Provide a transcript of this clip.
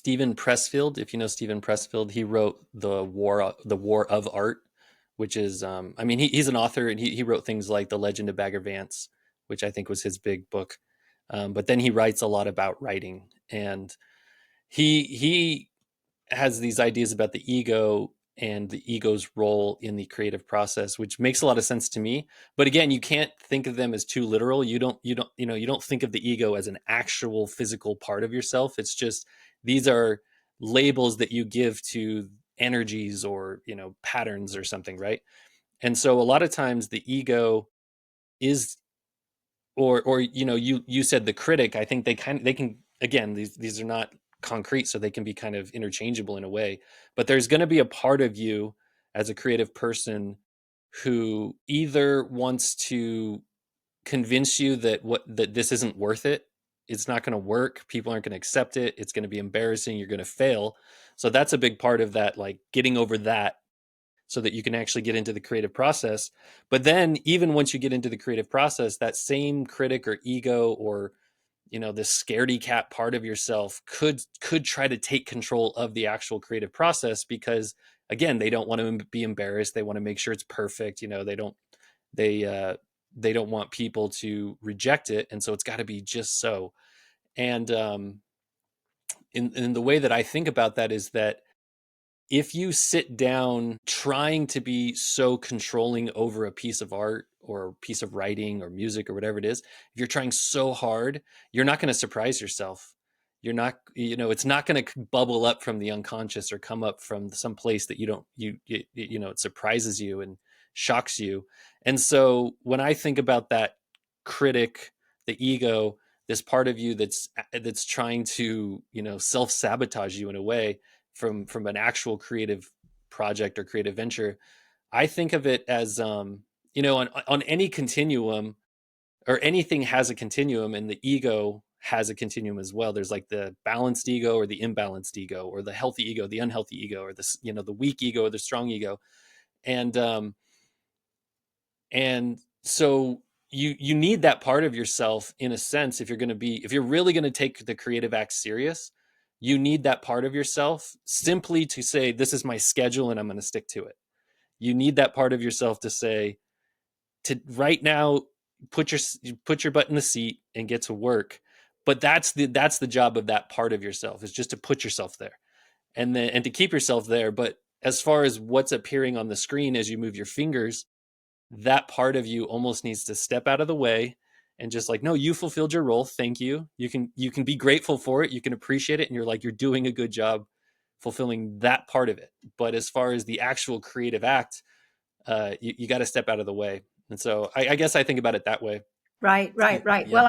Stephen Pressfield. If you know Stephen Pressfield, he wrote the War of Art, which is, I mean, he's an author, and he wrote things like The Legend of Bagger Vance, which I think was his big book. But then he writes a lot about writing, and he has these ideas about the ego and the ego's role in the creative process, which makes a lot of sense to me. But again, you can't think of them as too literal. You don't think of the ego as an actual physical part of yourself. It's just, these are labels that you give to energies or, patterns or something, right? And so a lot of times the ego is, or you said the critic. I think they can, again, these are not concrete, so they can be kind of interchangeable in a way. But there's going to be a part of you as a creative person who either wants to convince you that this isn't worth it, it's not going to work, people aren't going to accept it, it's going to be embarrassing, you're going to fail. So that's a big part of that, like getting over that, so that you can actually get into the creative process. But then even once you get into the creative process, that same critic or ego, or this scaredy cat part of yourself could try to take control of the actual creative process, because again, they don't want to be embarrassed, they want to make sure it's perfect. They they don't want people to reject it, and so it's got to be just so. And in the way that I think about that is that if you sit down trying to be so controlling over a piece of art or a piece of writing or music or whatever it is, if you're trying so hard, you're not going to surprise yourself. You're not, it's not going to bubble up from the unconscious or come up from some place that you don't, it surprises you and shocks you. And so when I think about that critic, the ego, this part of you that's trying to, self sabotage you in a way, from an actual creative project or creative venture, I think of it as, on any continuum, or anything has a continuum, and the ego has a continuum as well. There's like the balanced ego or the imbalanced ego, or the healthy ego, the unhealthy ego, or the weak ego or the strong ego. And so you need that part of yourself, in a sense, if you're really going to take the creative act serious. You need that part of yourself simply to say, this is my schedule and I'm going to stick to it. You need that part of yourself to say, to right now, put your butt in the seat and get to work. But that's the job of that part of yourself, is just to put yourself there, and to keep yourself there. But as far as what's appearing on the screen as you move your fingers, that part of you almost needs to step out of the way and just like, no, you fulfilled your role, thank you. You can be grateful for it, you can appreciate it, and you're doing a good job fulfilling that part of it. But as far as the actual creative act, you got to step out of the way. And so I guess I think about it that way. Right, right, right. Yeah. Well,